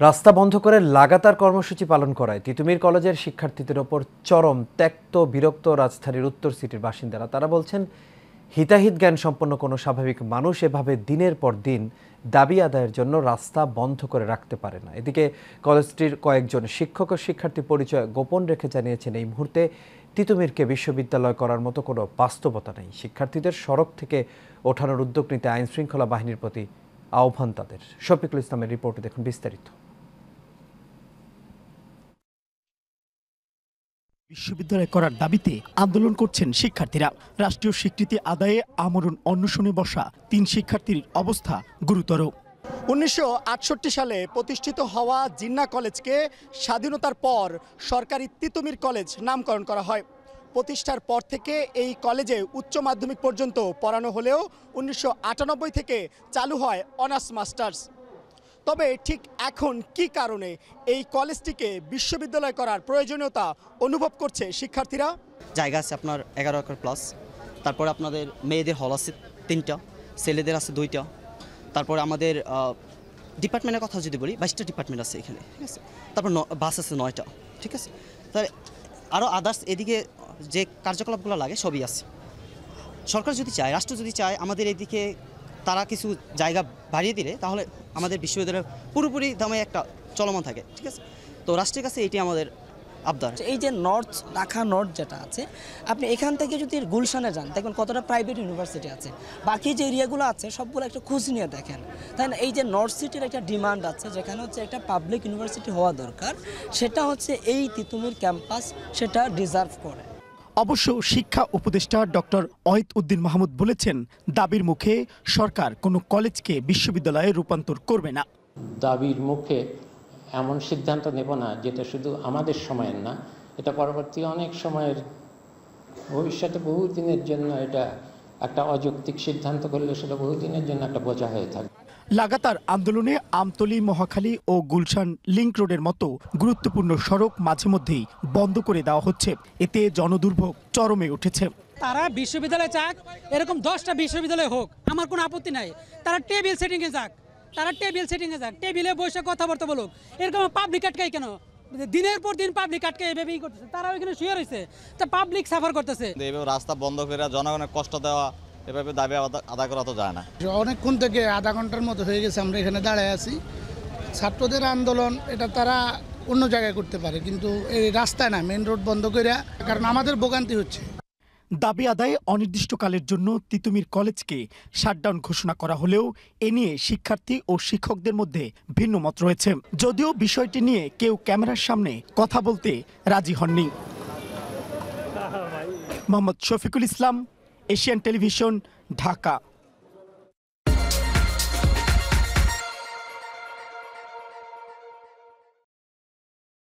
রাস্তা বন্ধ করে লাগাতার কর্মসূচি পালন করায় তিতুমির কলেজের শিক্ষার্থীদের ওপর চরম ত্যক্ত বিরক্ত রাজধানীর উত্তর সিটির বাসিন্দারা। তারা বলছেন, হিতাহিত জ্ঞান সম্পন্ন কোনো স্বাভাবিক মানুষ এভাবে দিনের পর দিন দাবি আদায়ের জন্য রাস্তা বন্ধ করে রাখতে পারে না। এদিকে কলেজটির কয়েকজন শিক্ষক ও শিক্ষার্থী পরিচয় গোপন রেখে জানিয়েছেন, এই মুহূর্তে তিতুমিরকে বিশ্ববিদ্যালয় করার মতো কোনো বাস্তবতা নেই। শিক্ষার্থীদের সড়ক থেকে ওঠানোর উদ্যোগ নিতে আইনশৃঙ্খলা বাহিনীর প্রতি আহ্বান তাদের। শফিকুল ইসলামের রিপোর্টে দেখুন বিস্তারিত। বিশ্ববিদ্যালয় করার দাবিতে আন্দোলন করছেন শিক্ষার্থীরা। রাষ্ট্রীয় স্বীকৃতি আদায়ে আমরণ অনশনে বসা 3 শিক্ষার্থীর অবস্থা গুরুতর। 1968 সালে প্রতিষ্ঠিত হওয়া জিন্নাহ কলেজকে স্বাধীনতার পর সরকারি তিতুমির কলেজ নামকরণ করা হয়। প্রতিষ্ঠার পর থেকে এই কলেজে উচ্চ মাধ্যমিক পর্যন্ত পড়ানো হলেও 1998 থেকে চালু হয় অনার্স মাস্টার্স। তবে ঠিক এখন কি কারণে এই কলেজটিকে বিশ্ববিদ্যালয় করার প্রয়োজনীয়তা অনুভব করছে শিক্ষার্থীরা? জায়গা আছে আপনার 11 একর প্লাস, তারপরে আপনাদের মেয়েদের হল আছে 3টা, ছেলেদের আছে 2টা, তারপরে আমাদের ডিপার্টমেন্টের কথা যদি বলি 22টা ডিপার্টমেন্ট আছে এখানে, ঠিক আছে। তারপর বাস আছে 9টা, ঠিক আছে। তাই আরও আদার্স এদিকে যে কার্যকলাপগুলো লাগে সবই আছে। সরকার যদি চায়, রাষ্ট্র যদি চায়, আমাদের এদিকে তারা কিছু জায়গা বাড়িয়ে দিলে তাহলে আমাদের বিশ্ববিদ্যালয় পুরোপুরি দামে একটা চলমান থাকে, ঠিক আছে। তো রাষ্ট্রের কাছে এটি আমাদের আবদার। এই যে ঢাকা নর্থ যেটা আছে, আপনি এখান থেকে যদি গুলশানে যান দেখবেন কতটা প্রাইভেট ইউনিভার্সিটি আছে, বাকি যে এরিয়াগুলো আছে সবগুলো একটা খোঁজ নিয়ে দেখেন, তাই না? এই যে নর্থ সিটির একটা ডিমান্ড আছে, যেখানে হচ্ছে একটা পাবলিক ইউনিভার্সিটি হওয়া দরকার, সেটা হচ্ছে এই তিতুমির ক্যাম্পাস সেটা ডিজার্ভ করে। অবশ্য শিক্ষা উপদেষ্টা ডক্টর অহিদ উদ্দিন মাহমুদ বলেছেন, দাবির মুখে সরকার কোনো কলেজকে বিশ্ববিদ্যালয়ে রূপান্তর করবে না। দাবির মুখে এমন সিদ্ধান্ত নেব না যেটা শুধু আমাদের সময়ের না, এটা পরবর্তী অনেক সময়ের ভবিষ্যতে বহুদিনের জন্য এটা একটা অযৌক্তিক সিদ্ধান্ত করলে সেটা বহুদিনের জন্য একটা বোঝা হয়ে থাকে। লাগাতার আন্দোলনে আমতলী, মহাখালী ও গুলশান লিংক রোডের মতো গুরুত্বপূর্ণ সড়ক মাঝে মধ্যেই বন্ধ করে দেওয়া হচ্ছে। এতে জনদুর্ভোগ চরমে উঠেছে। তারা বিশ্ববিদ্যালয় চাক, এরকম 10টা বিশ্ববিদ্যালয় হোক, আমার কোনো আপত্তি নাই। তারা টেবিল সেটিংয়ে যাক, টেবিলে বসে কথাবার্তা বলুক। এরকম পাবলিক আটকাই কেন? দিনের পর দিন পাবলিক আটকে এভাবেই করতেছে। তারা ওইখানে শুয়ে রয়েছে, তা পাবলিক সাফার করতেছে। এইভাবে রাস্তা বন্ধ করে জনগণের কষ্ট দেওয়া, এভাবে দাবি আদায় করা তো যায় না। অনেকক্ষণ থেকে আধা ঘন্টার মতো হয়ে গেছে আমরা এখানে দাঁড়ায় আছি। ছাত্রদের আন্দোলন এটা তারা অন্য জায়গায় করতে পারে, কিন্তু এই রাস্তায় না, মেন রোড বন্ধ করে, কারণ আমাদের ভোগান্তি হচ্ছে। দাবি আদায়ে অনির্দিষ্টকালের জন্য তিতুমির কলেজকে শাটডাউন ঘোষণা করা হলেও এ নিয়ে শিক্ষার্থী ও শিক্ষকদের মধ্যে ভিন্ন মত রয়েছে। যদিও বিষয়টি নিয়ে কেউ ক্যামেরার সামনে কথা বলতে রাজি হননি। Mohammad Shafiqul Islam, Asian television, Dhaka.